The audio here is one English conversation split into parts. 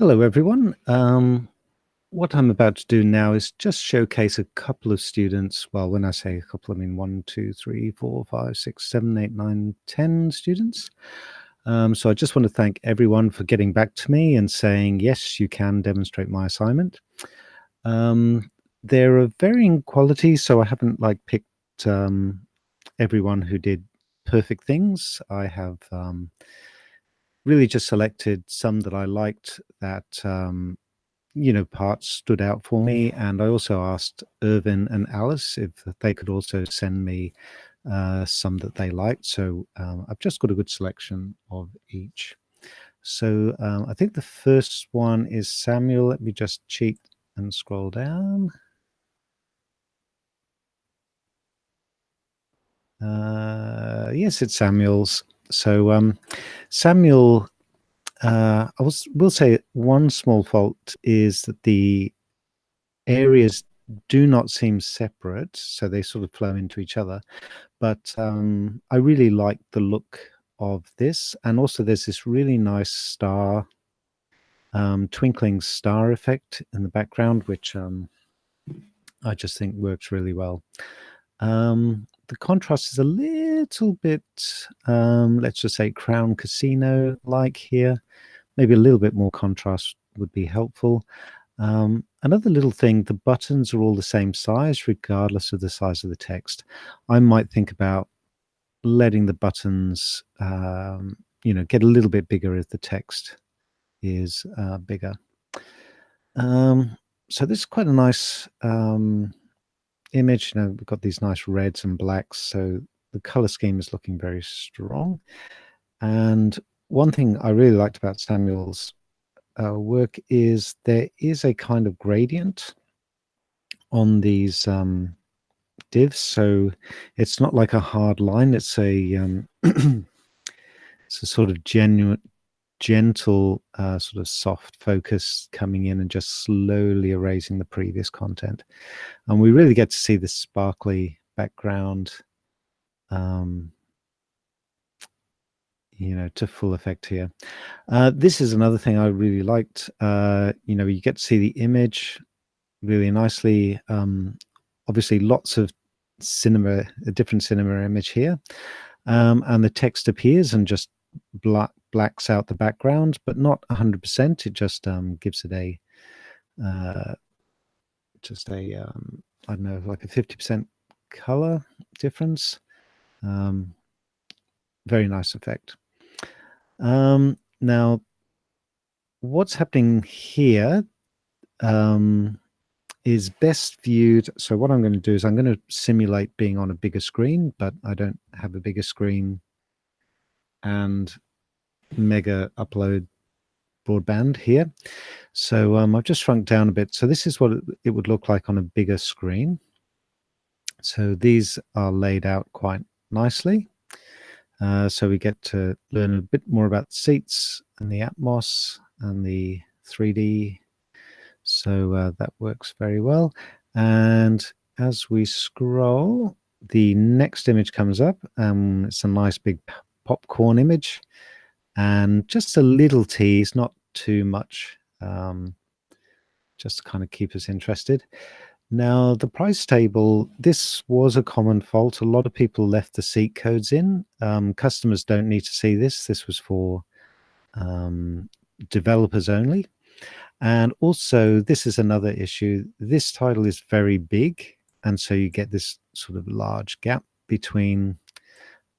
Hello, everyone. What I'm about to do now is just showcase a couple of students. Well, when I say a couple, I mean 1, 2, 3, 4, 5, 6, 7, 8, 9, 10 students. So I just want to thank everyone for getting back to me and saying, yes, you can demonstrate my assignment. They're of varying quality, so I haven't picked everyone who did perfect things. I have really just selected some that I liked that parts stood out for me. And I also asked Irvin and Alice if they could also send me some that they liked. So I've just got a good selection of each. So I think the first one is Samuel. Let me just cheat and scroll down. Yes, it's Samuel's. So Samuel, will say one small fault is that the areas do not seem separate, so they sort of flow into each other. But I really like the look of this, and also there's this really nice star, twinkling star effect in the background, which I just think works really well. The contrast is a little bit, let's just say, Crown Casino like here. Maybe a little bit more contrast would be helpful. Another little thing, the buttons are all the same size, regardless of the size of the text. I might think about letting the buttons, get a little bit bigger if the text is bigger. So this is quite a nice image. We've got these nice reds and blacks, so the color scheme is looking very strong. And one thing I really liked about Samuel's work is there is a kind of gradient on these divs, so it's not like a hard line. It's a it's a sort of gentle sort of soft focus coming in and just slowly erasing the previous content, and we really get to see the sparkly background to full effect here. This is another thing I really liked. You get to see the image really nicely. Obviously lots of a different cinema image here, and the text appears and just blacks out the background, but not 100%. It just gives it a I don't know, like a 50% color difference. Very nice effect. Now what's happening here is best viewed. So what I'm going to do is I'm going to simulate being on a bigger screen, but I don't have a bigger screen and mega upload broadband here. So I've just shrunk down a bit. So this is what it would look like on a bigger screen. So these are laid out quite nicely. So we get to learn a bit more about the seats and the Atmos and the 3D. So that works very well. And as we scroll, the next image comes up. It's a nice big popcorn image, and just a little tease, not too much, just to kind of keep us interested. Now, the price table, this was a common fault. A lot of people left the seat codes in. Customers don't need to see this. This was for developers only. And also, this is another issue. This title is very big, and so you get this sort of large gap between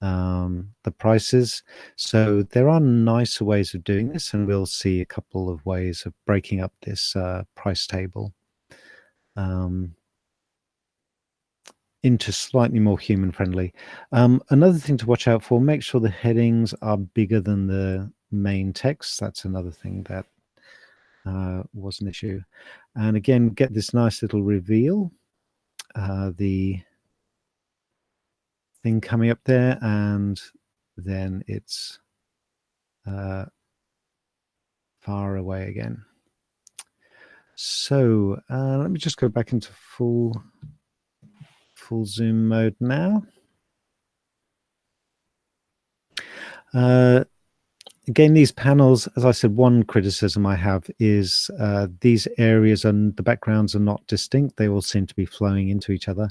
the prices. So there are nicer ways of doing this, and we'll see a couple of ways of breaking up this price table into slightly more human friendly. Another thing to watch out for, make sure the headings are bigger than the main text. That's another thing that was an issue. And again, get this nice little reveal, the thing coming up there, and then it's far away again. So let me just go back into full zoom mode now. again, these panels, as I said, one criticism I have is these areas and the backgrounds are not distinct. They all seem to be flowing into each other.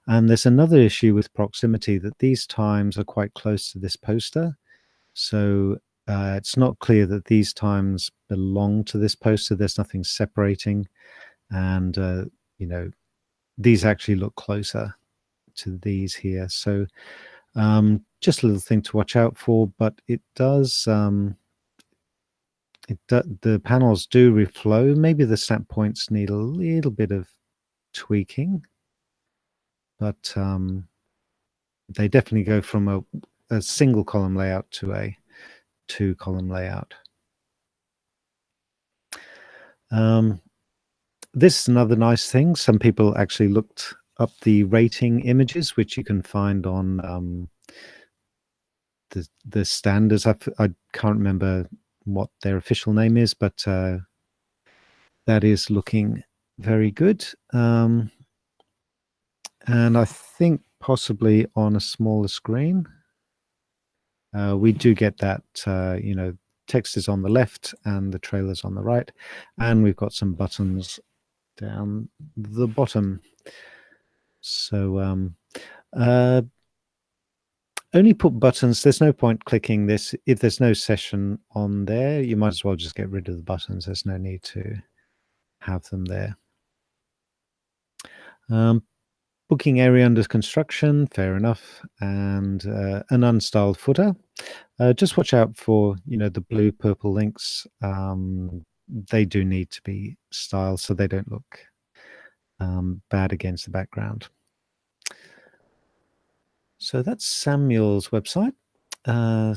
And there's another issue with proximity, that these times are quite close to this poster. So it's not clear that these times belong to this poster. There's nothing separating. And, you know, these actually look closer to these here. So just a little thing to watch out for, but it does, the panels do reflow. Maybe the snap points need a little bit of tweaking, but they definitely go from a single column layout to a 2-column layout. This is another nice thing. Some people actually looked up the rating images, which you can find on the standards. I can't remember what their official name is, but that is looking very good. And I think possibly on a smaller screen, we do get that, you know, text is on the left and the trailer's on the right, and we've got some buttons down the bottom. So only put buttons. There's no point clicking this. If there's no session on there, you might as well just get rid of the buttons. There's no need to have them there. Booking area under construction, fair enough, and an unstyled footer. Just watch out for, you know, the blue purple links. They do need to be styled so they don't look bad against the background. So that's Samuel's website.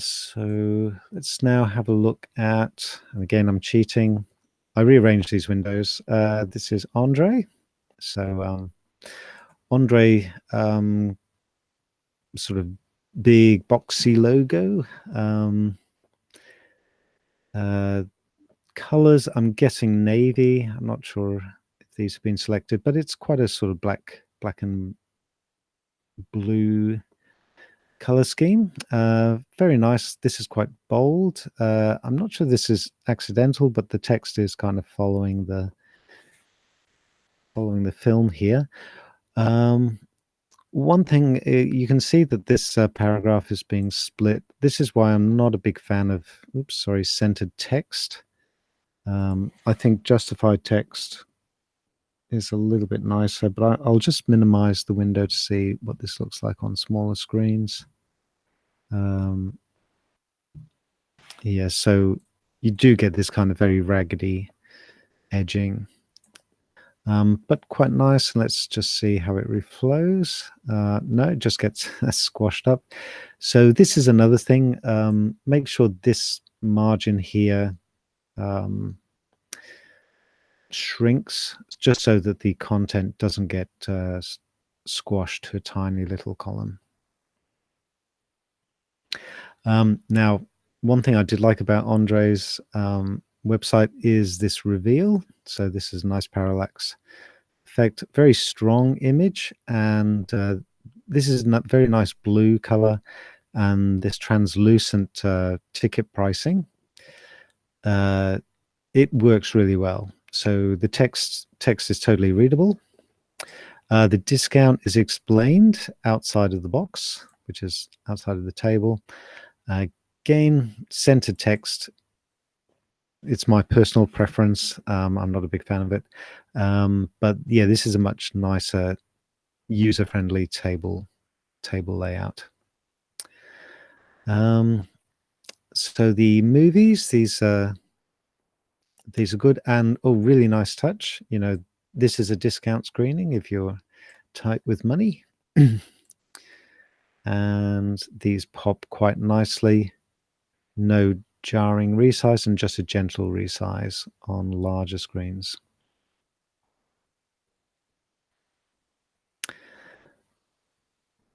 So let's now have a look at, and again, I'm cheating. I rearranged these windows. This is Andre. So Andre, sort of big boxy logo. Colors, I'm guessing navy. I'm not sure if these have been selected, but it's quite a sort of black and blue color scheme. Very nice. This is quite bold. I'm not sure this is accidental, but the text is kind of following the film here. One thing, you can see that this paragraph is being split. This is why I'm not a big fan of, centered text. I think justified text is a little bit nicer, but I'll just minimize the window to see what this looks like on smaller screens. Yeah, so you do get this kind of very raggedy edging, but quite nice. Let's just see how it reflows. No, it just gets squashed up. So this is another thing. Make sure this margin here shrinks, just so that the content doesn't get squashed to a tiny little column. Now, one thing I did like about Andre's website is this reveal. So this is a nice parallax effect, very strong image, and this is a very nice blue color, and this translucent ticket pricing. It works really well. So the text is totally readable. The discount is explained outside of the box, which is outside of the table. Again, centered text. It's my personal preference. I'm not a big fan of it. But yeah, this is a much nicer, user-friendly table layout. So the movies, these are good, and really nice touch. You know, this is a discount screening if you're tight with money. And these pop quite nicely. No jarring resize, and just a gentle resize on larger screens.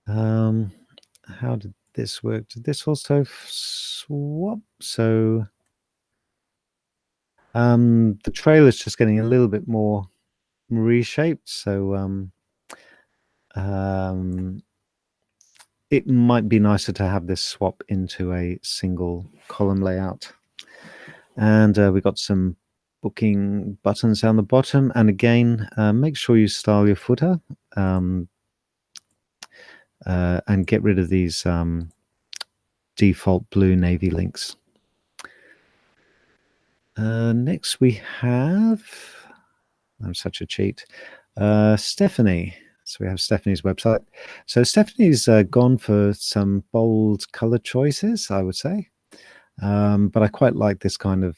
How did this work? Did this also swap? So the trailer is just getting a little bit more reshaped. So it might be nicer to have this swap into a single column layout. And we got some booking buttons down the bottom. And again, make sure you style your footer and get rid of these default blue navy links. Next we have, I'm such a cheat, Stephanie. So we have Stephanie's website. So Stephanie's gone for some bold color choices, I would say. But I quite like this kind of,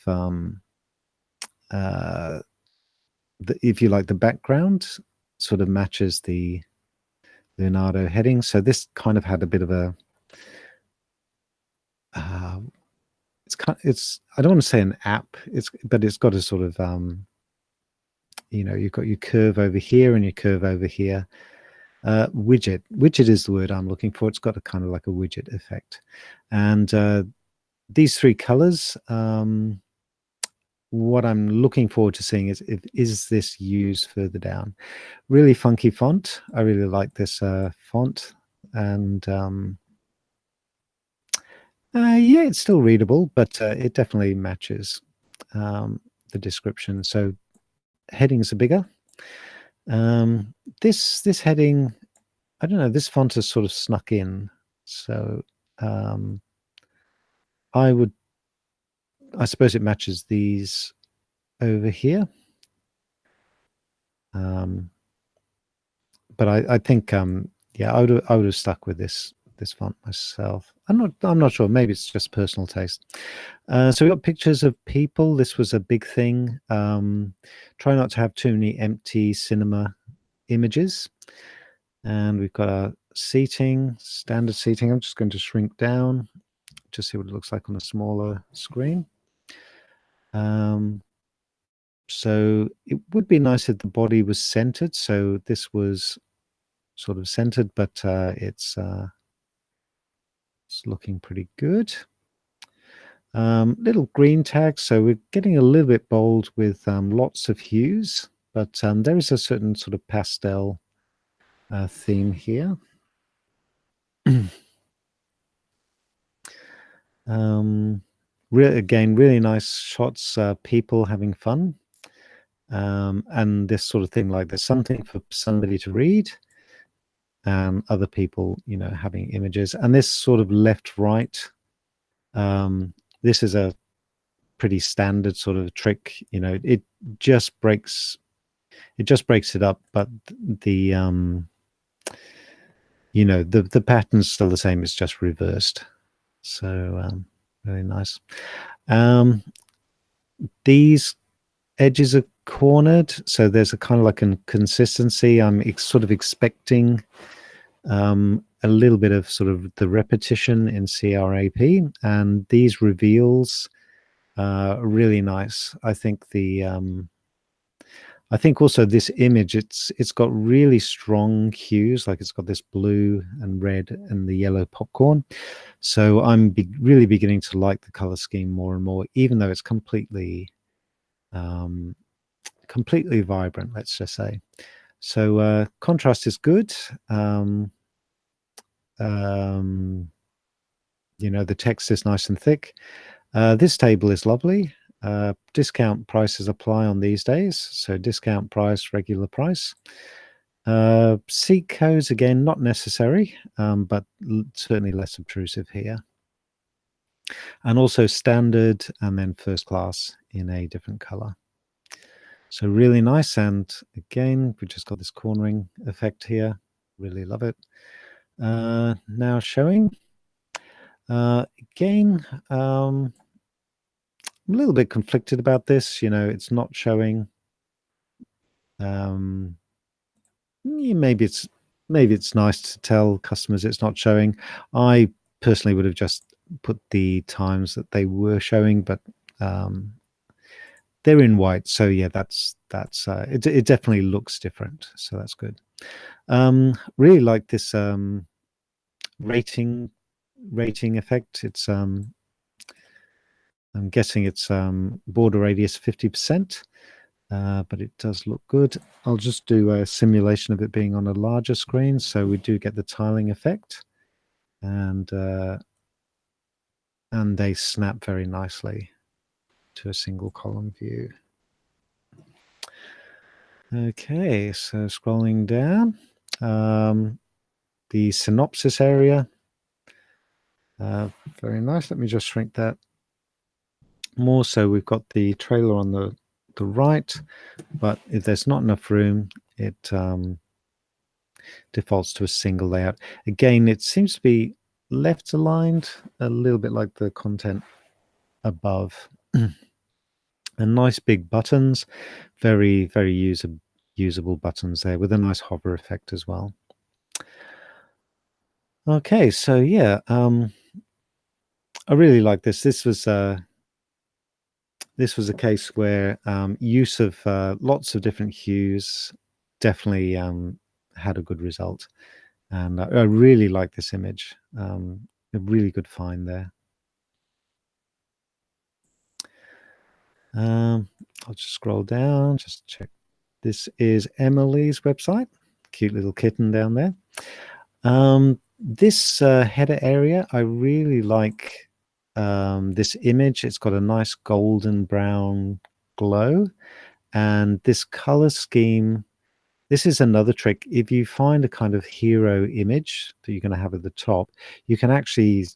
if you like, the background sort of matches the Leonardo heading. So this kind of had a bit of a, it's I don't want to say an app, but it's got a sort of, you know, you've got your curve over here and your curve over here. Widget is the word I'm looking for. It's got a kind of like a widget effect. And these three colors, what I'm looking forward to seeing is this used further down. Really funky font. I really like this font. And yeah, it's still readable, but it definitely matches the description. So headings are bigger. This heading, I don't know, this font has sort of snuck in. So I suppose it matches these over here. But I think yeah, I would have stuck with this font myself. I'm not sure. Maybe it's just personal taste. So we got pictures of people. This was a big thing. Try not to have too many empty cinema images. And we've got our seating, standard seating. I'm just going to shrink down to see what it looks like on a smaller screen. So it would be nice if the body was centered. So this was sort of centered, but it's looking pretty good. Little green tags. So we're getting a little bit bold with lots of hues, but there is a certain sort of pastel theme here. Again, really nice shots, people having fun. And this sort of thing, like there's something for somebody to read and other people, you know, having images. And this sort of left-right, this is a pretty standard sort of trick, you know, it just breaks it up, but the you know, the pattern's still the same, it's just reversed. So really nice. These edges are cornered, so there's a kind of like a consistency. I'm sort of expecting a little bit of sort of the repetition in CRAP, and these reveals are really nice. I think I think also this image, it's got really strong hues, like it's got this blue and red and the yellow popcorn. So I'm really beginning to like the color scheme more and more, even though it's completely completely vibrant, let's just say. So contrast is good. You know, the text is nice and thick. This table is lovely. Discount prices apply on these days. So discount price, regular price. Seat codes, again, not necessary, but certainly less obtrusive here. And also standard and then first class in a different color. So really nice. And again, we just got this cornering effect here. Really love it. Now showing. Again, I'm a little bit conflicted about this. You know, it's not showing. Maybe it's nice to tell customers it's not showing. I personally would have just put the times that they were showing, but they're in white, so yeah, that's it definitely looks different, so that's good. Really like this rating effect. It's I'm guessing it's border radius 50%, but it does look good. I'll just do a simulation of it being on a larger screen, so we do get the tiling effect. and they snap very nicely to a single column view. Okay, so scrolling down, the synopsis area, very nice. Let me just shrink that more. So we've got the trailer on the right, but if there's not enough room, it defaults to a single layout. Again, it seems to be left aligned a little bit like the content above. And nice big buttons, very usable buttons there with a nice hover effect as well. Okay, so yeah, I really like this. This was a case where use of lots of different hues definitely had a good result, and I really like this image. A really good find there. I'll just scroll down, just check. This is Emily's website. Cute little kitten down there. This header area, I really like this image. It's got a nice golden brown glow, and this color scheme. This is another trick. If you find a kind of hero image that you're going to have at the top, you can actually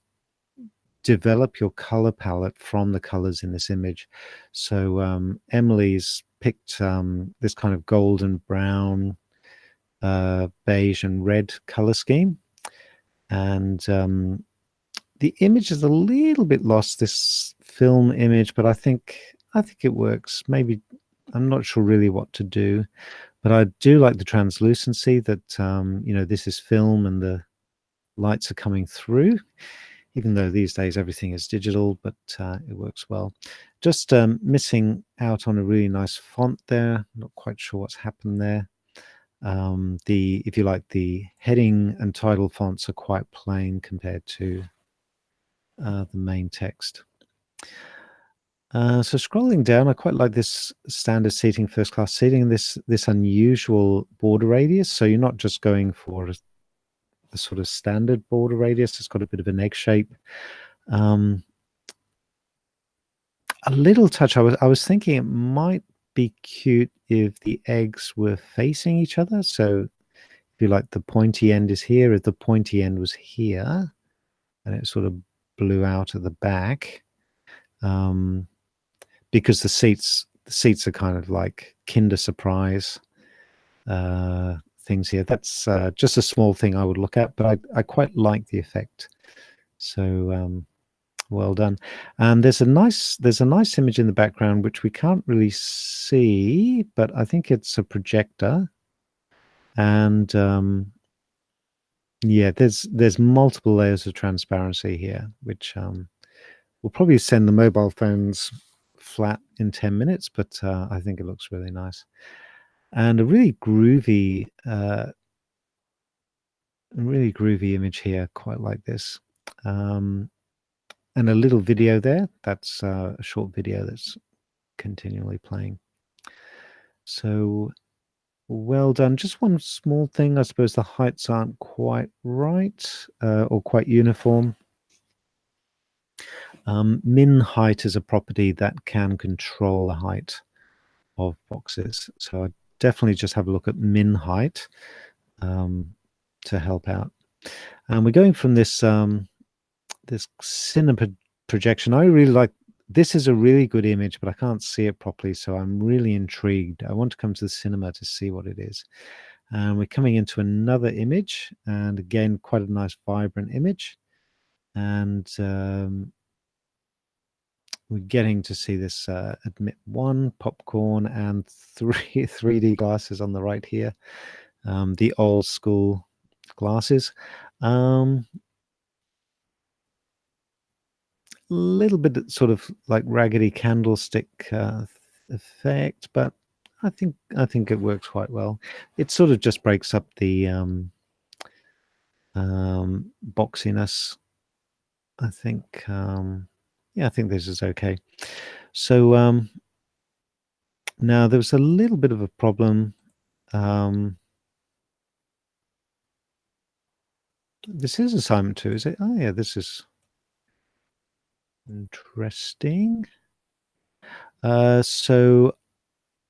develop your color palette from the colors in this image. So Emily's picked this kind of golden brown, beige and red color scheme, and the image is a little bit lost, this film image, but I think it works. Maybe I'm not sure really what to do, but I do like the translucency that you know, this is film and the lights are coming through, even though these days everything is digital, but it works well. Just missing out on a really nice font there. Not quite sure what's happened there. If you like, the heading and title fonts are quite plain compared to the main text. So scrolling down, I quite like this standard seating, first class seating, this unusual border radius. So you're not just going for the sort of standard border radius. It's got a bit of an egg shape. A little touch. I was thinking it might be cute if the eggs were facing each other. So if you like, the pointy end is here, if the pointy end was here, and it sort of blew out at the back, because the seats are kind of like Kinder Surprise things here. That's just a small thing I would look at, but I quite like the effect. So well done. And there's a nice image in the background which we can't really see, but I think it's a projector. And yeah, there's multiple layers of transparency here, which will probably send the mobile phones flat in 10 minutes, but I think it looks really nice. And a really groovy image here, quite like this. And a little video there. That's a short video that's continually playing. So well done. Just one small thing. I suppose the heights aren't quite right or quite uniform. Min height is a property that can control the height of boxes. So I definitely just have a look at min height to help out. And we're going from this this cinema projection. I really like this. Is a really good image, but I can't see it properly, so I'm really intrigued. I want to come to the cinema to see what it is. And we're coming into another image, and again, quite a nice vibrant image. And we're getting to see this admit one popcorn and 3D glasses on the right here, the old school glasses. Little bit sort of like raggedy candlestick effect, but I think it works quite well. It sort of just breaks up the boxiness. I think yeah, I think this is okay. So now there was a little bit of a problem. This is assignment 2, is it? Oh yeah, this is interesting. So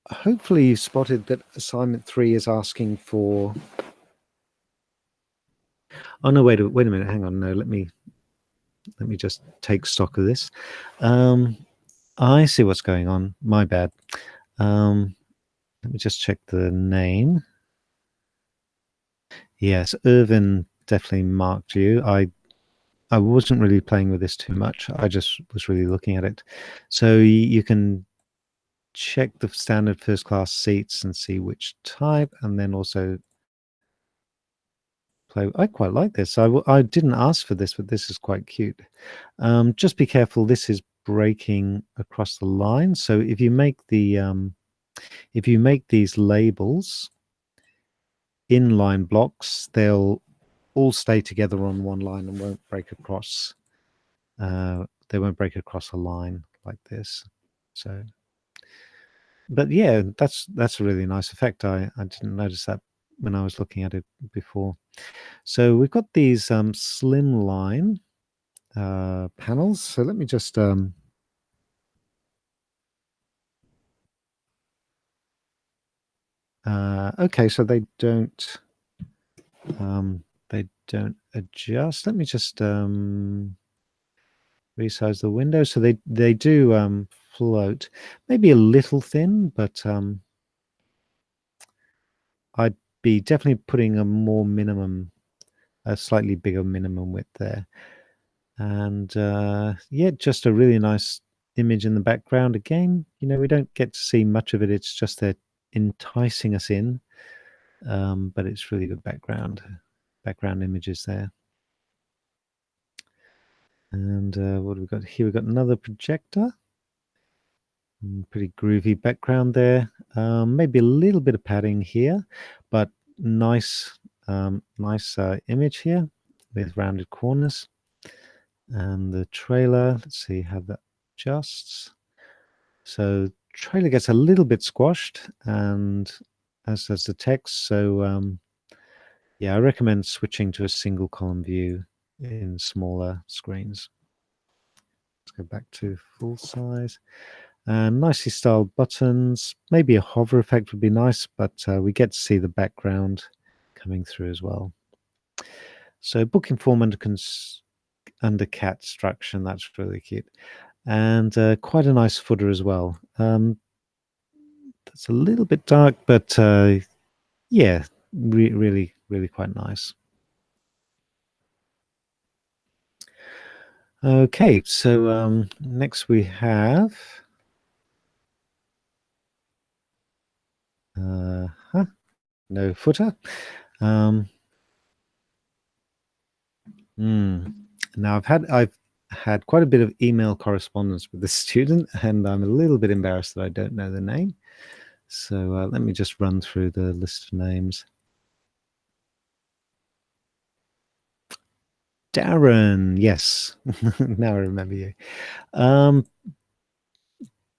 hopefully you spotted that assignment 3 is asking for. Oh no, wait a minute, hang on. No, let me just take stock of this. I see what's going on. My bad. Let me just check the name. Yes, Irvin definitely marked you. I wasn't really playing with this too much. I just was really looking at it. So you can check the standard first class seats and see which type, and then also play. I quite like this. I didn't ask for this, but this is quite cute. Just be careful. This is breaking across the line. So if you make these labels inline blocks, they'll all stay together on one line and won't break across. They won't break across a line like this. So, but yeah, that's a really nice effect. I didn't notice that when I was looking at it before. So we've got these slimline panels. So let me just okay. So they don't adjust. Let me just resize the window. So they do float, maybe a little thin, but I'd be definitely putting a slightly bigger minimum width there. And yeah, just a really nice image in the background. Again, we don't get to see much of it. It's just they're enticing us in, but it's really good background images there. And what have we got here? We've got another projector. Pretty groovy background there. Maybe a little bit of padding here, but nice image here with rounded corners. And the trailer, let's see how that adjusts. So trailer gets a little bit squashed, and as does the text. So yeah, I recommend switching to a single column view in smaller screens. Let's go back to full size. Nicely styled buttons. Maybe a hover effect would be nice, but we get to see the background coming through as well. So booking form under cat instruction, that's really cute. And quite a nice footer as well. That's a little bit dark, but yeah, really, really quite nice. Okay, so next we have no footer. Now I've had quite a bit of email correspondence with this student, and I'm a little bit embarrassed that I don't know the name. So let me just run through the list of names. Darren, yes, now I remember you.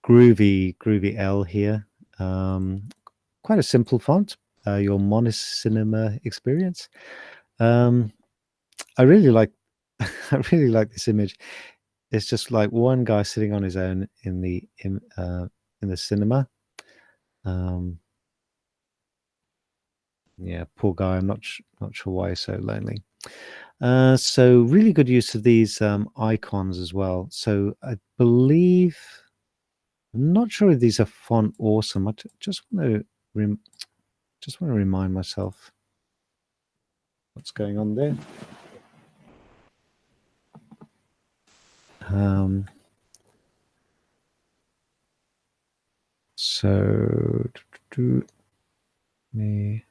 Groovy L here. Quite a simple font. Your Monis Cinema experience. I really like I really like this image. It's just like one guy sitting on his own in the cinema. Yeah, poor guy. I'm not sure why he's so lonely. So really good use of these icons as well. So I believe, I'm not sure if these are font awesome. I just want to remind myself what's going on there. So me.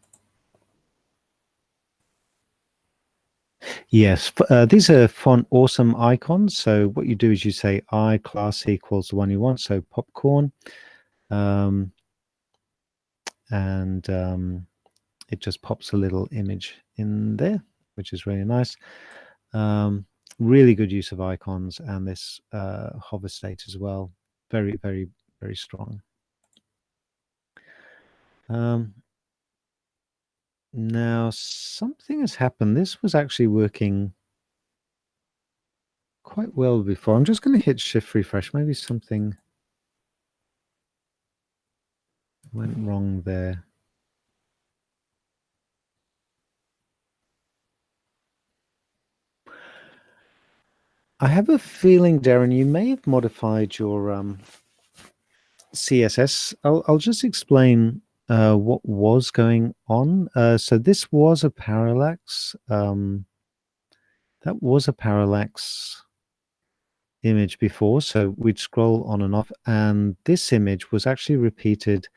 Yes, these are font awesome icons. So what you do is you say I class equals the one you want. So popcorn, and it just pops a little image in there, which is really nice. Really good use of icons and this hover state as well. Very, very, very strong. Now, something has happened. This was actually working quite well before. I'm just going to hit shift refresh. Maybe something went wrong there. I have a feeling, Darren, you may have modified your CSS. I'll just explain what was going on. So this was a parallax. That was a parallax image before. So we'd scroll on and off, and this image was actually repeated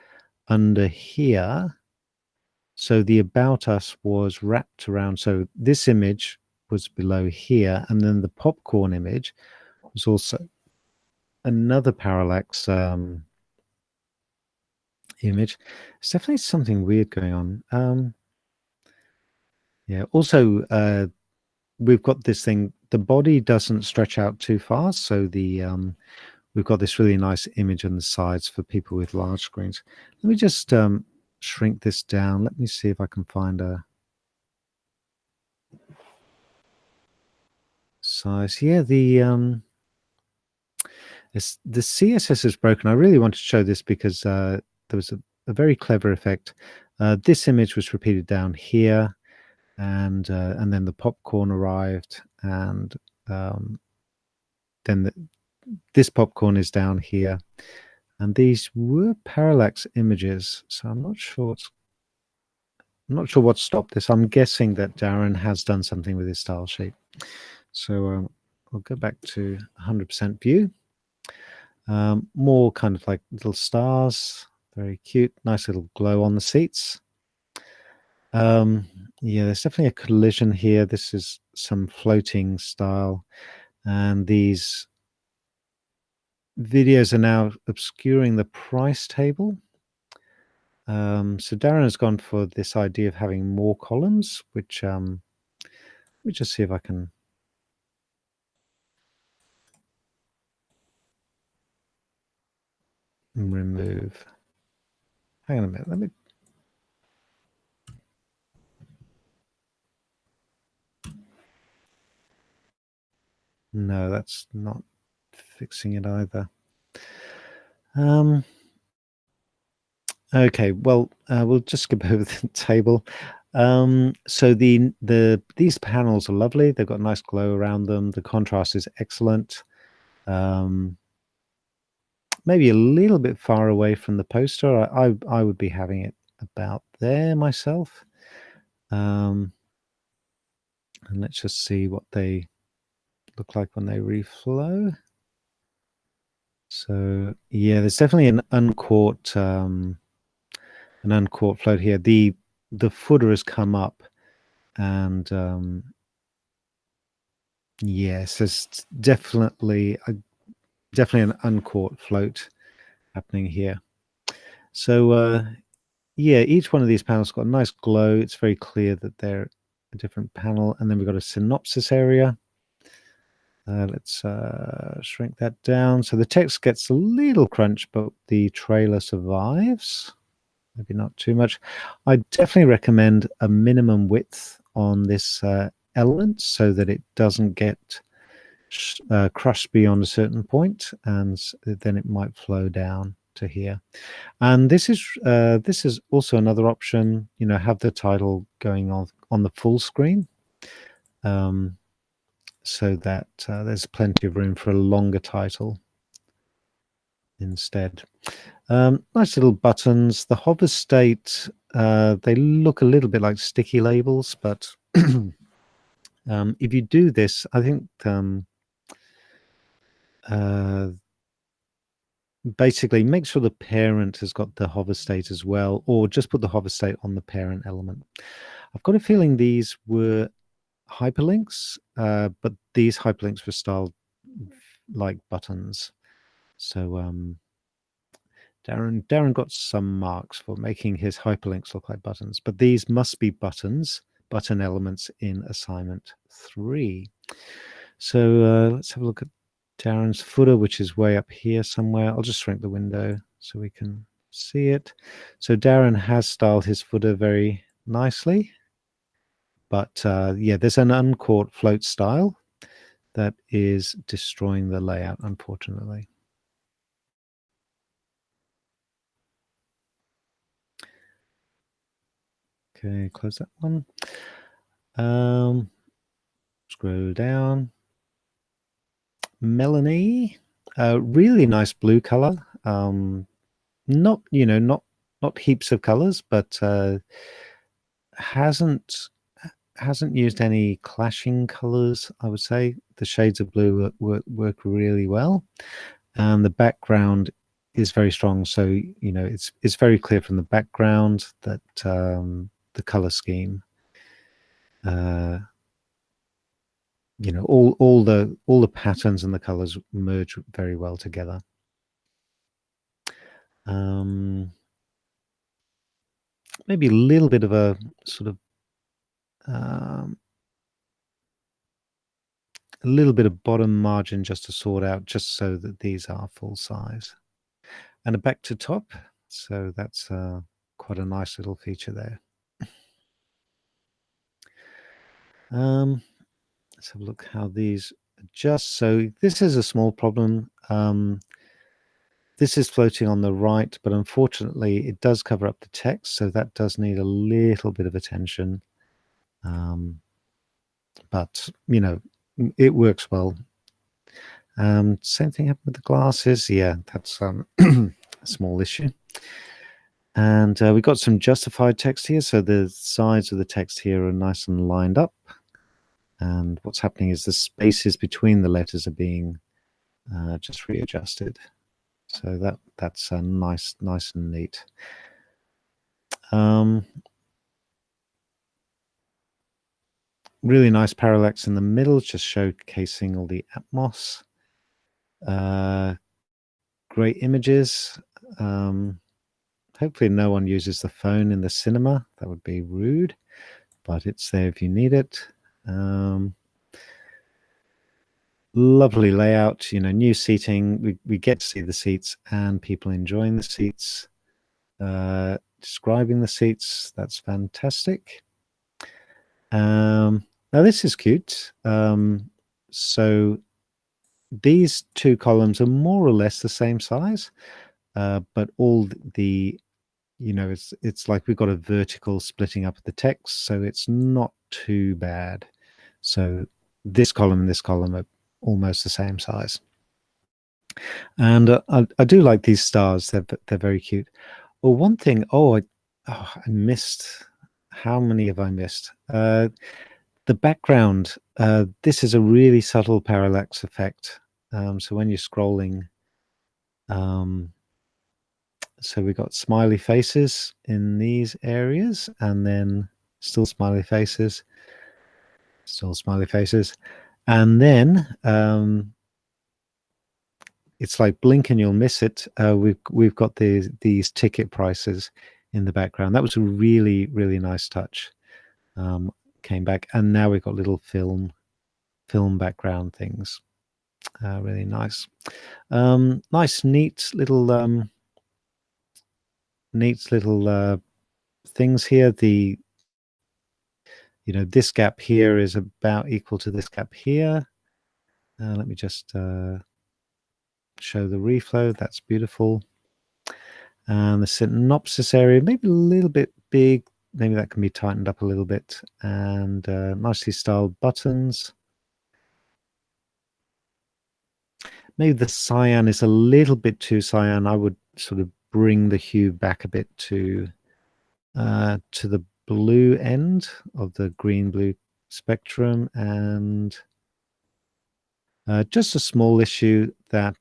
under here. So the about us was wrapped around. So this image was below here, and then the popcorn image was also another parallax image. There's definitely something weird going on. Yeah. Also, we've got this thing. The body doesn't stretch out too far, so we've got this really nice image on the sides for people with large screens. Let me just shrink this down. Let me see if I can find a size. Yeah, the CSS is broken. I really want to show this because there was a very clever effect. This image was repeated down here, and then the popcorn arrived, and then this popcorn is down here, and these were parallax images. So I'm not sure what stopped this. I'm guessing that Darren has done something with his style sheet. So I'll go back to 100% view. More kind of like little stars, very cute, nice little glow on the seats. Yeah, there's definitely a collision here. This is some floating style, and these videos are now obscuring the price table. So Darren has gone for this idea of having more columns, which let me just see if I can remove. Hang on a minute. Let me. No, that's not fixing it either. Okay, well, we'll just skip over the table. So these panels are lovely. They've got a nice glow around them. The contrast is excellent. Maybe a little bit far away from the poster. I would be having it about there myself. And let's just see what they look like when they reflow. So yeah, there's definitely an uncaught float here. The footer has come up, and yes, there's definitely an uncaught float happening here. So yeah, each one of these panels got a nice glow. It's very clear that they're a different panel. And then we've got a synopsis area. Let's shrink that down. So the text gets a little crunch, but the trailer survives. Maybe not too much. I definitely recommend a minimum width on this element so that it doesn't get crushed beyond a certain point, and then it might flow down to here. And this is also another option. You know, have the title going on the full screen, so that there's plenty of room for a longer title instead. Nice little buttons. The hover state, they look a little bit like sticky labels, but if you do this, I think basically make sure the parent has got the hover state as well, or just put the hover state on the parent element. I've got a feeling these were hyperlinks, but these hyperlinks were styled like buttons. So Darren got some marks for making his hyperlinks look like buttons, but these must be button elements in assignment 3. So let's have a look at Darren's footer, which is way up here somewhere. I'll just shrink the window so we can see it. So Darren has styled his footer very nicely. But yeah, there's an uncaught float style that is destroying the layout, unfortunately. Okay, close that one. Scroll down. Melanie, really nice blue color. Not, you know, not heaps of colors, but hasn't used any clashing colors. I would say the shades of blue work really well, and the background is very strong. So you know, it's very clear from the background that the color scheme. You know, all the patterns and the colors merge very well together. Maybe a little bit of a sort of a little bit of bottom margin just to sort out, just so that these are full size, and a back to top. So that's quite a nice little feature there. Let's have a look how these adjust. So this is a small problem. This is floating on the right, but unfortunately it does cover up the text, so that does need a little bit of attention. But you know, it works well. Same thing happened with the glasses. Yeah, that's a small issue. And we've got some justified text here, so the sides of the text here are nice and lined up. And what's happening is the spaces between the letters are being just readjusted. So that's nice and neat. Really nice parallax in the middle, just showcasing all the Atmos. Great images. Hopefully no one uses the phone in the cinema. That would be rude, but it's there if you need it. Lovely layout, you know, new seating. We get to see the seats and people enjoying the seats, describing the seats. That's fantastic. Now this is cute. So these two columns are more or less the same size, but all the, you know, it's like we've got a vertical splitting up of the text, so it's not too bad. So this column and this column are almost the same size. And I do like these stars. They're very cute. Well, one thing. I missed. How many have I missed? The background. This is a really subtle parallax effect. So when you're scrolling, so we got smiley faces in these areas, and then still smiley faces, and then it's like blink and you'll miss it. We've got these ticket prices in the background. That was a really nice touch. Came back, and now we've got little film background things. Really nice. Nice, neat little things here. You know, this gap here is about equal to this gap here. Let me just show the reflow. That's beautiful. And the synopsis area, maybe a little bit big. Maybe that can be tightened up a little bit. And nicely styled buttons. Maybe the cyan is a little bit too cyan. I would sort of bring the hue back a bit to the blue end of the green-blue spectrum. And just a small issue that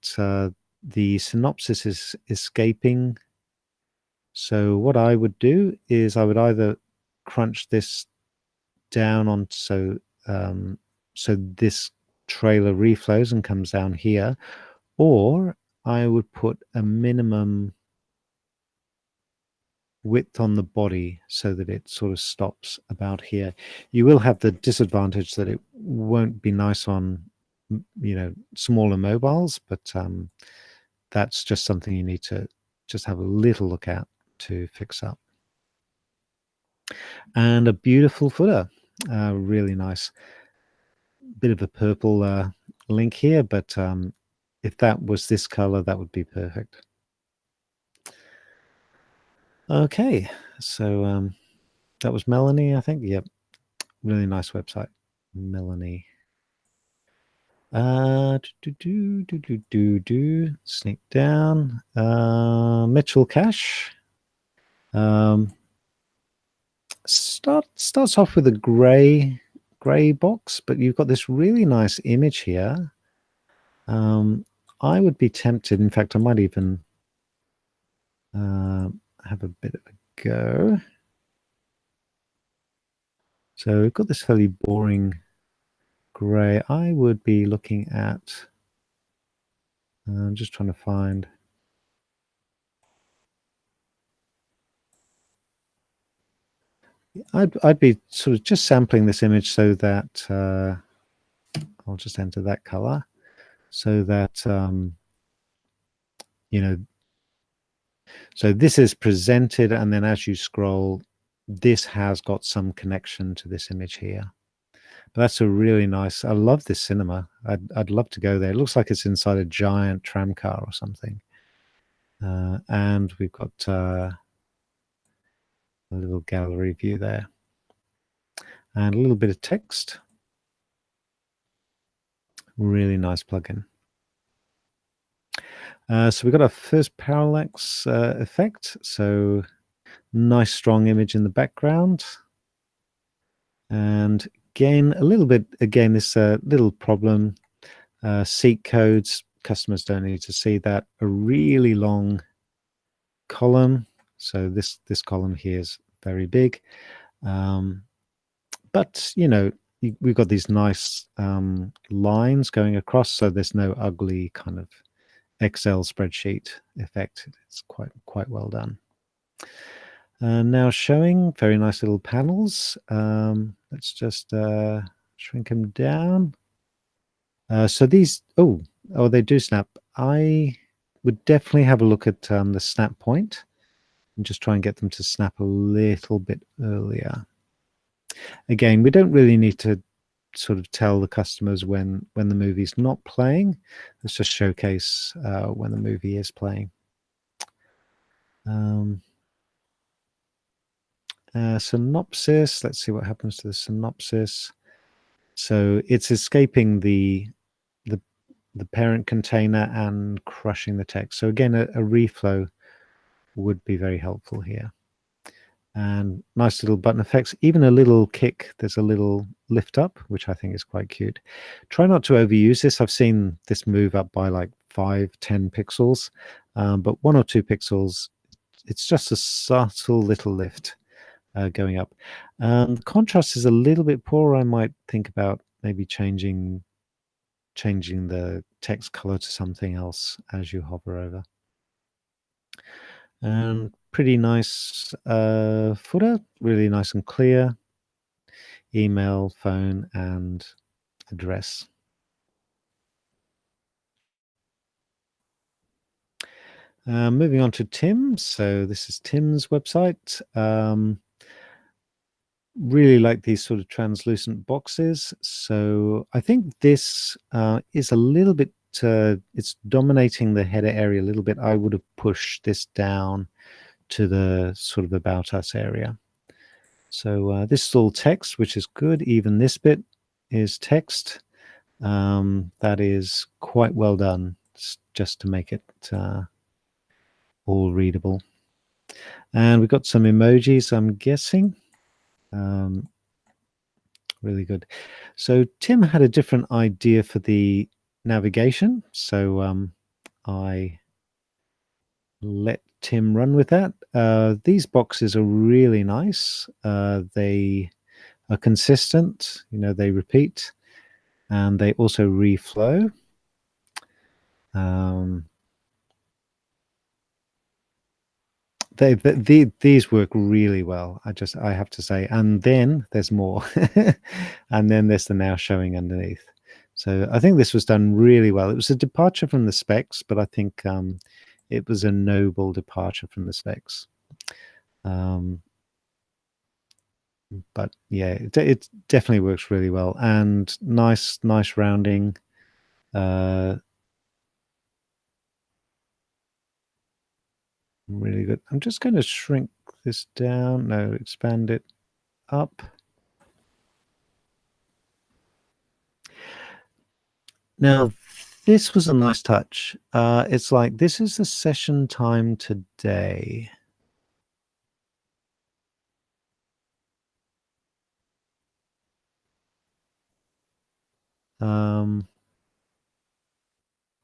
the synopsis is escaping. So what I would do is I would either crunch this down on so this trailer reflows and comes down here, or I would put a minimum width on the body so that it sort of stops about here. You will have the disadvantage that it won't be nice on, you know, smaller mobiles, but that's just something you need to just have a little look at to fix up. And a beautiful footer. Really nice. Bit of a purple link here, but if that was this color, that would be perfect. Okay, so that was Melanie, I think. Yep, really nice website, Melanie. Sneak down. Mitchell Cash. Starts off with a gray box, but you've got this really nice image here. I would be tempted. In fact, I might even have a bit of a go. So we've got this fairly boring gray. I would be looking at. I'm just trying to find. I'd be sort of just sampling this image so that I'll just enter that color, so that you know. So this is presented, and then as you scroll, this has got some connection to this image here. But that's a really nice. I love this cinema. I'd love to go there. It looks like it's inside a giant tram car or something. And we've got a little gallery view there, and a little bit of text. Really nice plugin. So we've got our first parallax effect. So nice strong image in the background. And again, a little bit, again, this little problem. Seat codes, customers don't need to see that. A really long column. So this column here is very big. But, you know, we've got these nice lines going across, so there's no ugly kind of Excel spreadsheet effect. It's quite well done. Now showing very nice little panels. Let's just shrink them down. So these, they do snap. I would definitely have a look at the snap point and just try and get them to snap a little bit earlier. Again, we don't really need to sort of tell the customers when the movie's not playing. Let's just showcase when the movie is playing. Synopsis. Let's see what happens to the synopsis. So it's escaping the parent container and crushing the text. So again, a reflow would be very helpful here. And nice little button effects, even a little kick. There's a little lift up, which I think is quite cute. Try not to overuse this. I've seen this move up by like 5-10 pixels, but 1 or 2 pixels, it's just a subtle little lift going up. Contrast is a little bit poor. I might think about maybe changing the text color to something else as you hover over. And pretty nice footer, really nice and clear. Email, phone, and address. Moving on to Tim. So this is Tim's website. Really like these sort of translucent boxes. So I think this is a little bit, it's dominating the header area a little bit. I would have pushed this down to the sort of about us area. So this is all text, which is good. Even this bit is text. That is quite well done, just to make it all readable. And we've got some emojis, I'm guessing. Really good. So Tim had a different idea for the navigation. So I let Tim run with that. These boxes are really nice. They are consistent, you know, they repeat, and they also reflow. These work really well. I have to say, and then there's more, and then there's the now showing underneath. So I think this was done really well. It was a departure from the specs, but I think it was a noble departure from the specs. But yeah, it definitely works really well, and nice rounding. Really good. I'm just going to shrink this down. No, expand it up. Now, this was a nice touch. It's like, this is the session time today.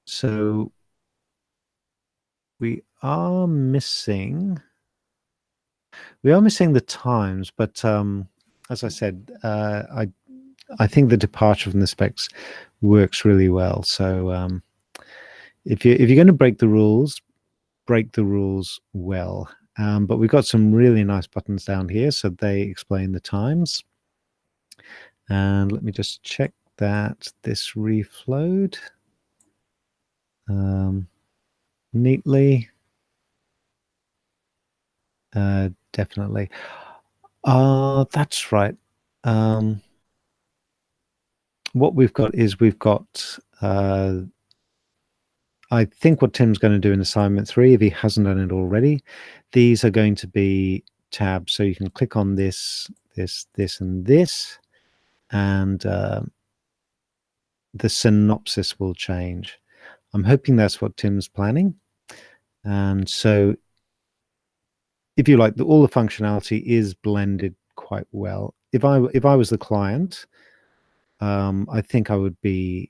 So we are missing the times, but as I said, I think the departure from the specs works really well. So if you're going to break the rules well. But we've got some really nice buttons down here, so they explain the times. And let me just check that this reflowed neatly. Definitely. That's right. What we've got is I think what Tim's going to do in assignment 3, if he hasn't done it already, these are going to be tabs. So you can click on this, and this, and the synopsis will change. I'm hoping that's what Tim's planning. And so if you like, all the functionality is blended quite well. If I was the client, I think I would be,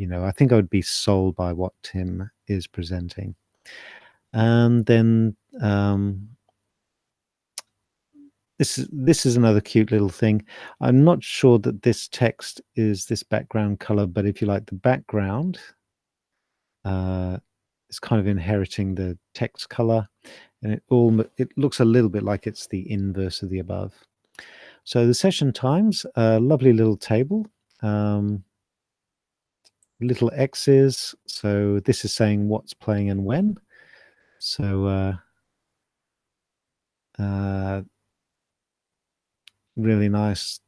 I think I would be sold by what Tim is presenting. And then this is another cute little thing. I'm not sure that this text is this background color, but if you like, the background is kind of inheriting the text color, and it looks a little bit like it's the inverse of the above. So the session times, a lovely little table, little X's. So this is saying what's playing and when. So really nice,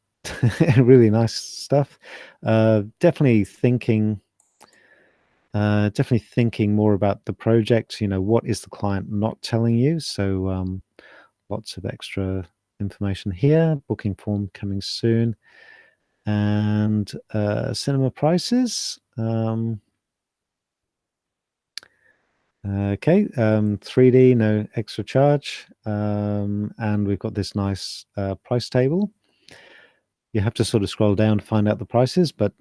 really nice stuff. Definitely thinking more about the project. What is the client not telling you? So lots of extra information here. Booking form coming soon, and cinema prices. Okay, 3D, no extra charge, and we've got this nice price table. You have to sort of scroll down to find out the prices, but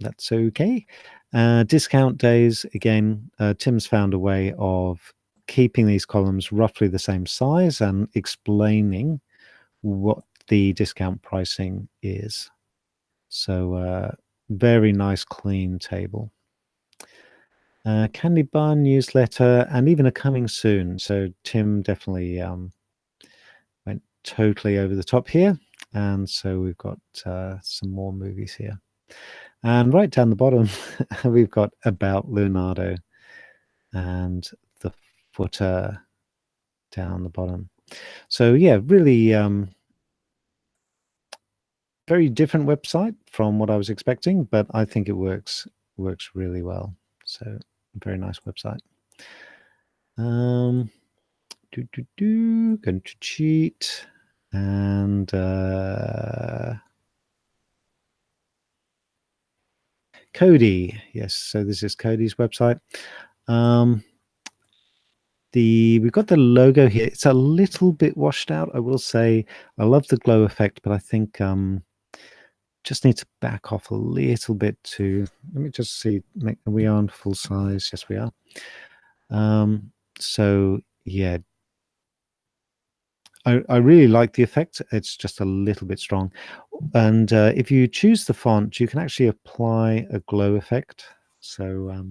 that's okay. Discount days, again, Tim's found a way of keeping these columns roughly the same size and explaining what the discount pricing is. So very nice, clean table. Candy bar, newsletter, and even a coming soon. So Tim definitely went totally over the top here. And so we've got some more movies here. And right down the bottom, we've got about Leonardo and the footer down the bottom. So yeah, really very different website from what I was expecting, but I think it works really well. So very nice website. Going to cheat, and Cody. Yes, so this is Cody's website. We've got the logo here. It's a little bit washed out, I will say. I love the glow effect, but I think just need to back off a little bit to, let me just see, are we on full size? Yes, we are. So yeah, I really like the effect. It's just a little bit strong. And if you choose the font, you can actually apply a glow effect. So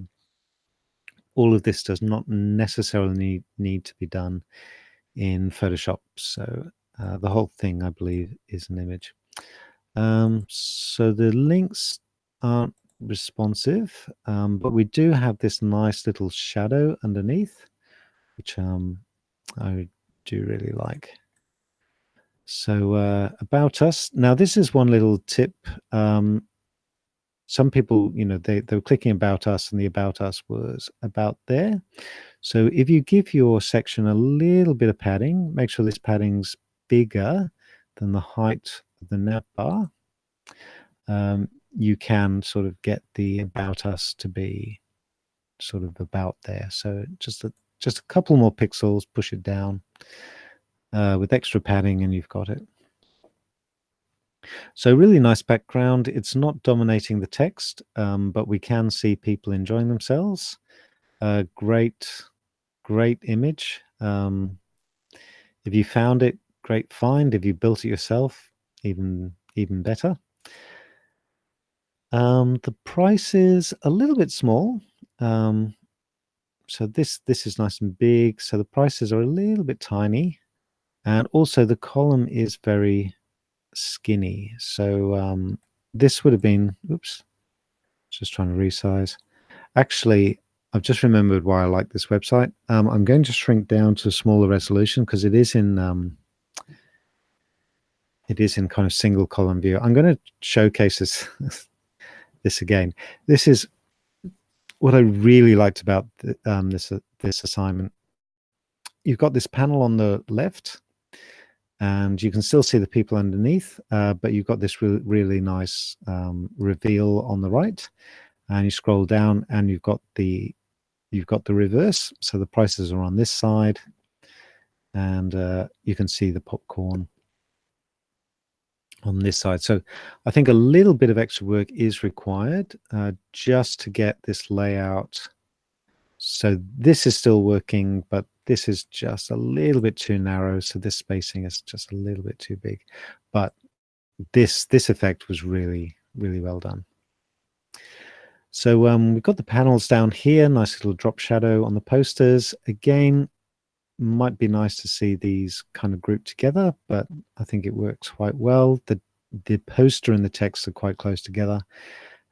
all of this does not necessarily need to be done in Photoshop. So the whole thing, I believe, is an image. So the links aren't responsive, but we do have this nice little shadow underneath, which I do really like. So about us. Now, this is one little tip. Some people, they were clicking about us, and the about us was about there. So if you give your section a little bit of padding, make sure this padding's bigger than the height of the nav bar, you can sort of get the about us to be sort of about there. So just a couple more pixels, push it down with extra padding, and you've got it. So really nice background. It's not dominating the text, but we can see people enjoying themselves. Great image. If you found it, great find. If you built it yourself, even better. The price is a little bit small. So this is nice and big. So the prices are a little bit tiny, and also the column is very skinny. So this would have been, oops, just trying to resize. Actually, I've just remembered why I like this website. I'm going to shrink down to a smaller resolution because it is in kind of single column view. I'm going to showcase this again. This is what I really liked about this assignment. You've got this panel on the left, and you can still see the people underneath, but you've got this really nice reveal on the right, and you scroll down, and you've got the reverse. So the prices are on this side, and you can see the popcorn on this side. So I think a little bit of extra work is required just to get this layout. So this is still working, but this is just a little bit too narrow. So this spacing is just a little bit too big. But this effect was really, really well done. So we've got the panels down here, nice little drop shadow on the posters. Again, might be nice to see these kind of grouped together, but I think it works quite well. The poster and the text are quite close together,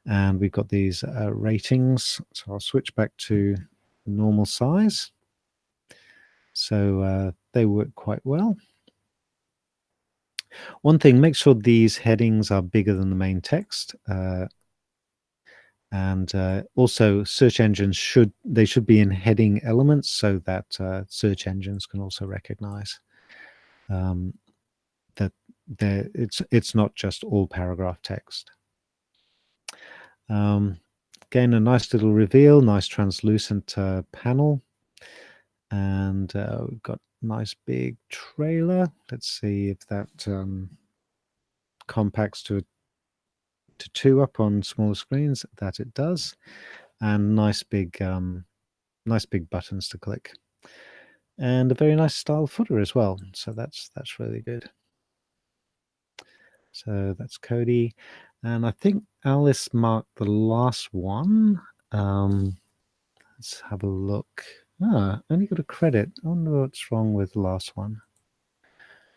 and we've got these ratings. So I'll switch back to normal size. So they work quite well. One thing, make sure these headings are bigger than the main text. And also search engines should be in heading elements so that search engines can also recognize that it's not just all paragraph text. Again, a nice little reveal, nice translucent panel, and we've got nice big trailer. Let's see if that compacts to 2 up on smaller screens. That it does, and nice big buttons to click, and a very nice style footer as well. So that's really good. So that's Cody, and I think Alice marked the last one. Let's have a look. Only got a credit. I wonder what's wrong with the last one.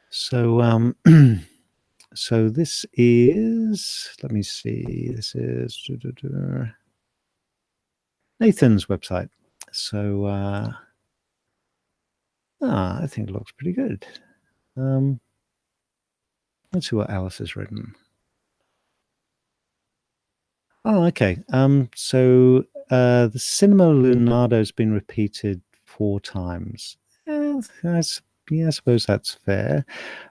So so this is, let me see, this is Nathan's website. So I think it looks pretty good. Let's see what Alice has written. Oh, okay. So the Cinema Lunado has been repeated 4 times. I suppose that's fair.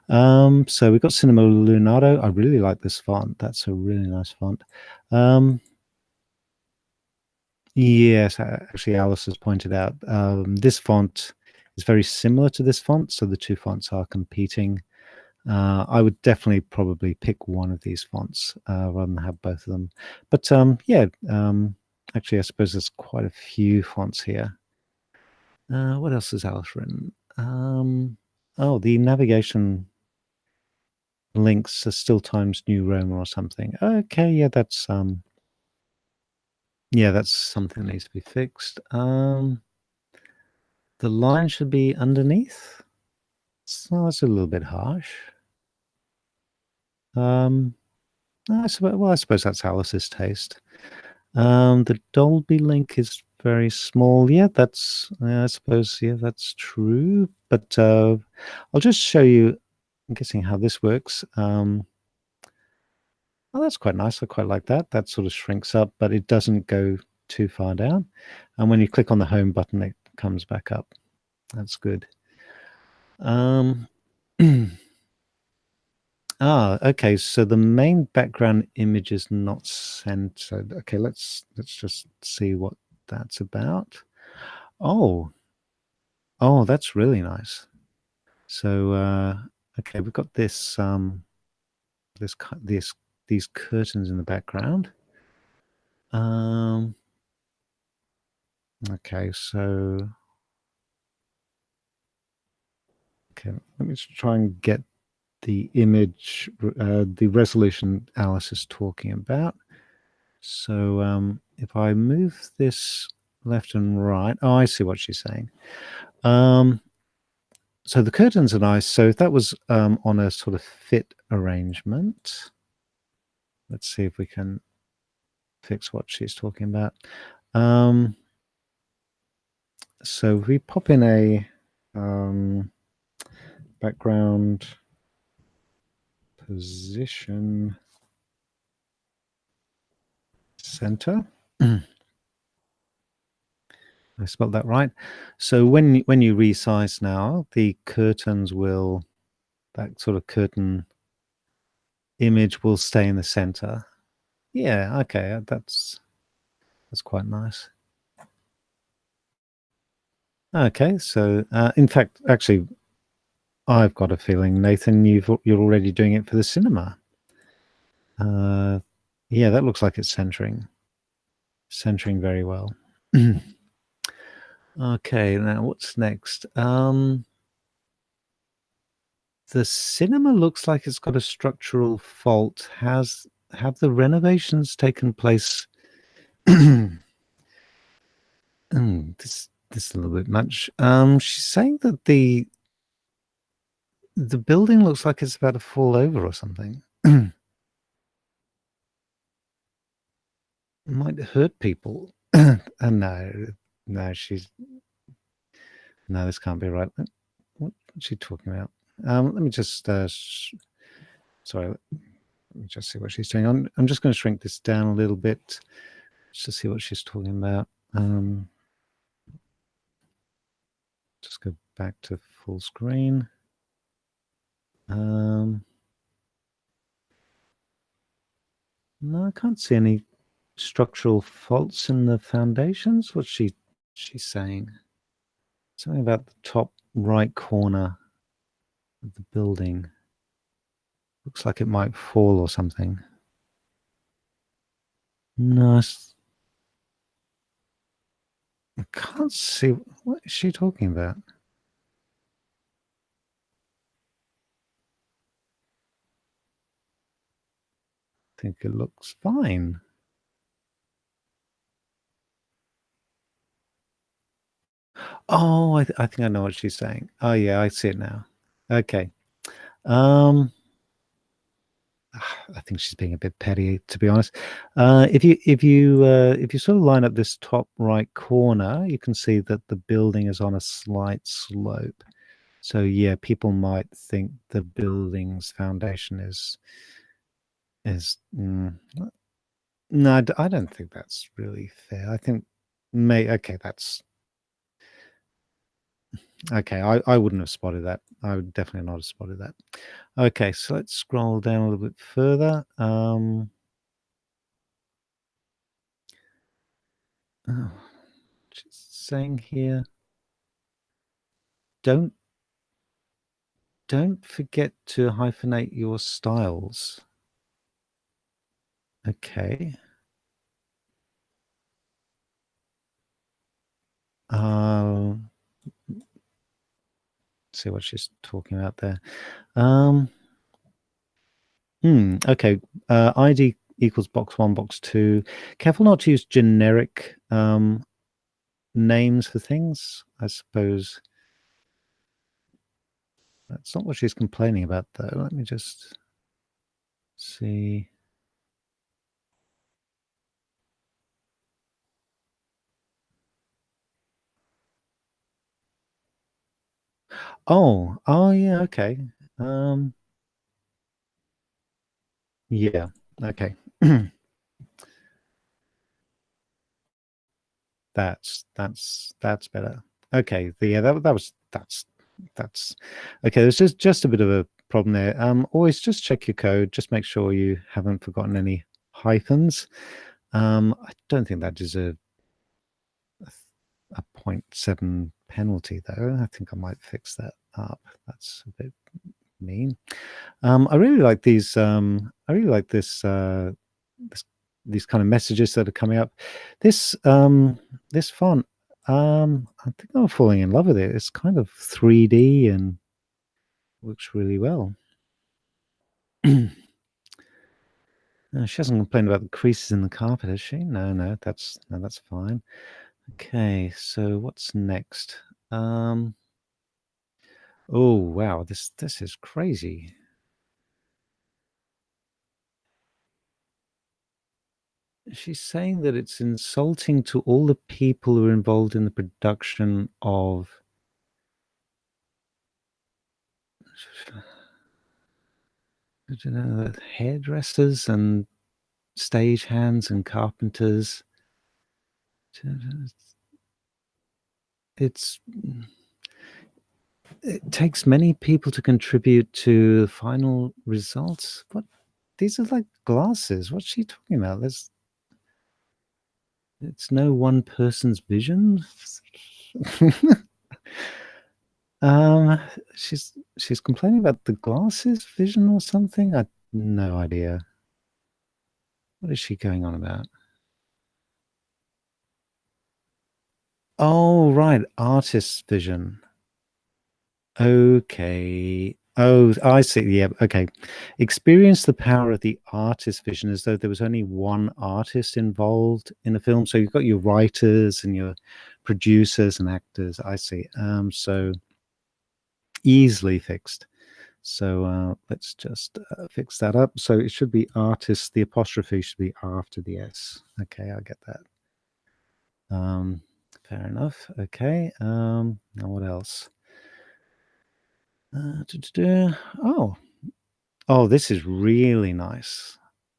So we've got Cinema Lunado. I really like this font. That's a really nice font. Yes, actually, Alice has pointed out this font is very similar to this font, so the 2 fonts are competing. I would definitely probably pick one of these fonts rather than have both of them. But yeah, actually, I suppose there's quite a few fonts here. What else has Alice written? Oh, the navigation links are still Times New Roman or something. Okay, yeah, that's something that needs to be fixed. The line should be underneath. So that's a little bit harsh. I suppose that's Alice's taste. The Dolby link is very small. Yeah, that's I suppose, yeah, that's true. But I'll just show you guessing how this works. Oh, that's quite nice. I quite like that. That sort of shrinks up, but it doesn't go too far down. And when you click on the home button, it comes back up. That's good. Okay. So the main background image is not centered. Okay, let's just see what that's about. Oh, that's really nice. So okay, we've got these curtains in the background. Okay, so okay, let me just try and get the image, the resolution Alice is talking about. So if I move this left and right, oh, I see what she's saying. So the curtains are nice. So if that was on a sort of fit arrangement, let's see if we can fix what she's talking about. So if we pop in a background position center. I spelled that right. So when you resize now, the curtains will, that sort of curtain image will stay in the center. Yeah, okay, that's quite nice. Okay, so in fact, actually, I've got a feeling, Nathan, you're already doing it for the cinema. Yeah, that looks like it's centering very well. Okay, now what's next? The cinema looks like it's got a structural fault. Have the renovations taken place? This is a little bit much. She's saying that the building looks like it's about to fall over or something. Might hurt people. No, she's no, this can't be right. What's she talking about? Let me just sorry. Let me just see what she's doing. I'm just going to shrink this down a little bit just to see what she's talking about. Just go back to full screen. No, I can't see any structural faults in the foundations. What's she's saying? Something about the top right corner of the building. Looks like it might fall or something. No, I can't see. What is she talking about? I think it looks fine. Oh, I think I know what she's saying. Oh yeah, I see it now. Okay. I think she's being a bit petty, to be honest. If you sort of line up this top right corner, you can see that the building is on a slight slope. So yeah, people might think the building's foundation is no, I don't think that's really fair. I think that's okay. I wouldn't have spotted that. I would definitely not have spotted that. Okay, so let's scroll down a little bit further. Oh, just saying here, don't forget to hyphenate your styles. Okay. See what she's talking about there. Okay. ID equals box 1, box 2. Careful not to use generic names for things. I suppose that's not what she's complaining about, though. Let me just see. Oh, yeah, okay. Yeah. Okay. That's better. Okay. Yeah, that's okay. There's just a bit of a problem there. Always just check your code. Just make sure you haven't forgotten any hyphens. I don't think that deserves a 0.7 penalty though. I think I might fix that up. That's a bit mean. I really like these. I really like this these kind of messages that are coming up. This font. I think I'm falling in love with it. It's kind of 3D and works really well. She hasn't complained about the creases in the carpet, has she? No, that's fine. Okay, so what's next? Oh wow, this is crazy. She's saying that it's insulting to all the people who are involved in the production of hairdressers and stagehands and carpenters. It's it takes many people to contribute to the final results. What? These are like glasses. What's she talking about? It's no one person's vision. um, she's complaining about the glasses vision or something. I no idea. What is she going on about? Oh, right, artist's vision. Okay. Oh, I see. Yeah. Okay. Experience the power of the artist vision as though there was only one artist involved in the film. So you've got your writers and your producers and actors. I see. So easily fixed. So let's just fix that up. So it should be artist. The apostrophe should be after the S. Okay, I get that. Fair enough. Okay. Now what else? Oh, this is really nice.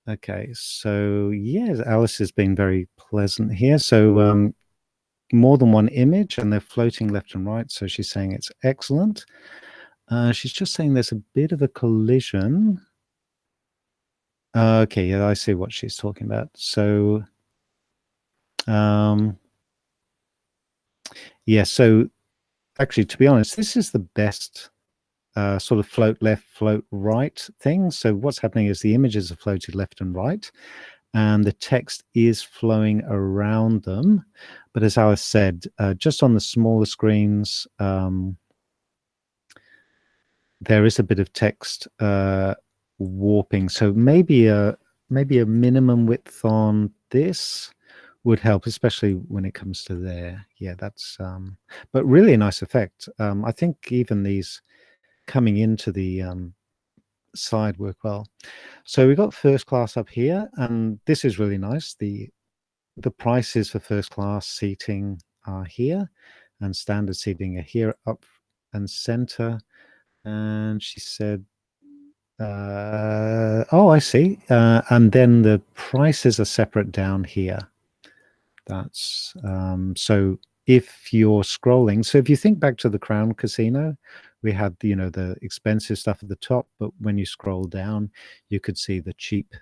Okay, so yes, Alice has been very pleasant here. So more than one image, and they're floating left and right. So she's saying it's excellent. She's just saying there's a bit of a collision. Okay, yeah, I see what she's talking about. So, yeah, so actually, to be honest, this is the best sort of float left, float right thing. So what's happening is the images are floated left and right, and the text is flowing around them. But as Alice said, just on the smaller screens, there is a bit of text warping. So maybe a minimum width on this would help, especially when it comes to there. Yeah, that's but really a nice effect. I think even these coming into the side work well. So we've got first class up here, and this is really nice. The prices for first class seating are here, and standard seating are here up and center. And she said, oh, I see. And then the prices are separate down here. That's so if you're scrolling, so if you think back to the Crown Casino, we had the expensive stuff at the top, but when you scroll down, you could see the cheap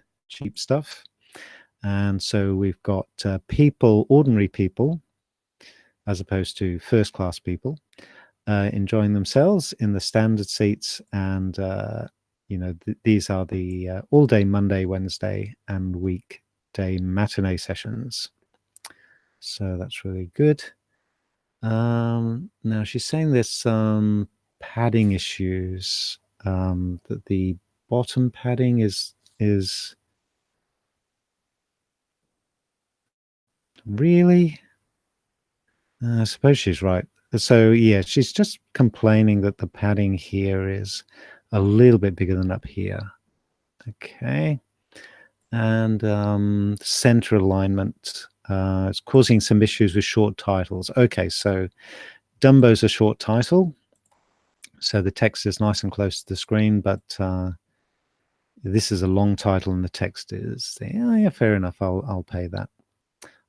stuff. And so we've got people, ordinary people, as opposed to first class people, enjoying themselves in the standard seats. And these are the all day Monday, Wednesday, and weekday matinee sessions. So that's really good. Now she's saying there's some padding issues. That the bottom padding is really. I suppose she's right. So yeah, she's just complaining that the padding here is a little bit bigger than up here. Okay, and center alignment. It's causing some issues with short titles. Okay, so Dumbo's a short title, so the text is nice and close to the screen, but This is a long title and the text is, yeah, fair enough. I'll pay that.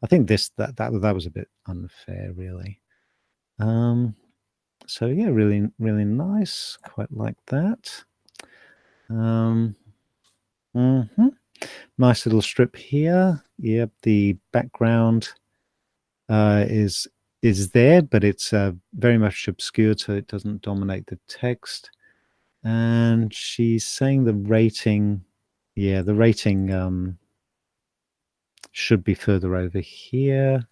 I think that was a bit unfair, really. So yeah, really nice. Quite like that. Nice little strip here. Yep, the background is there, but it's very much obscured, so it doesn't dominate the text. And she's saying the rating, yeah, the rating should be further over here.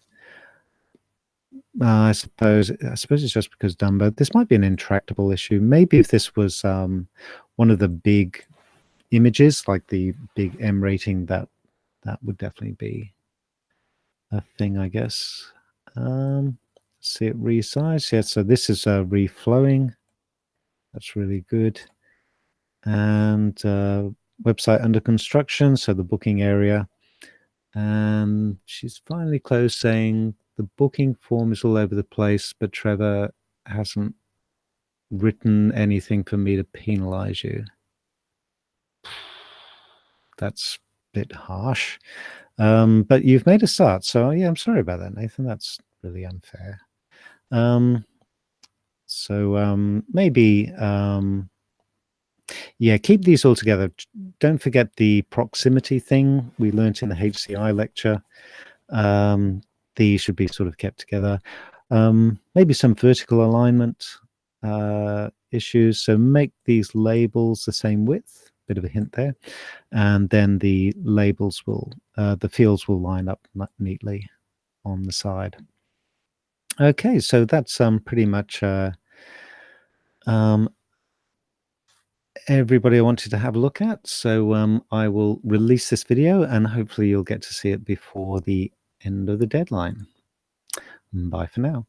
I suppose it's just because Dumbo. This might be an intractable issue. Maybe if this was one of the big images, like the big M rating, that would definitely be a thing, I guess. See it resize. Yeah, so this is reflowing. That's really good. And website under construction, so the booking area. And she's finally closed, saying the booking form is all over the place, but Trevor hasn't written anything for me to penalize you. That's a bit harsh. But you've made a start. So yeah, I'm sorry about that, Nathan. That's really unfair. Maybe, yeah, keep these all together. Don't forget the proximity thing we learnt in the HCI lecture. These should be sort of kept together. Maybe some vertical alignment issues. So make these labels the same width, bit of a hint there. And then the labels will, the fields will line up neatly on the side. Okay, so that's pretty much everybody I wanted to have a look at. So I will release this video and hopefully you'll get to see it before the end of the deadline. Bye for now.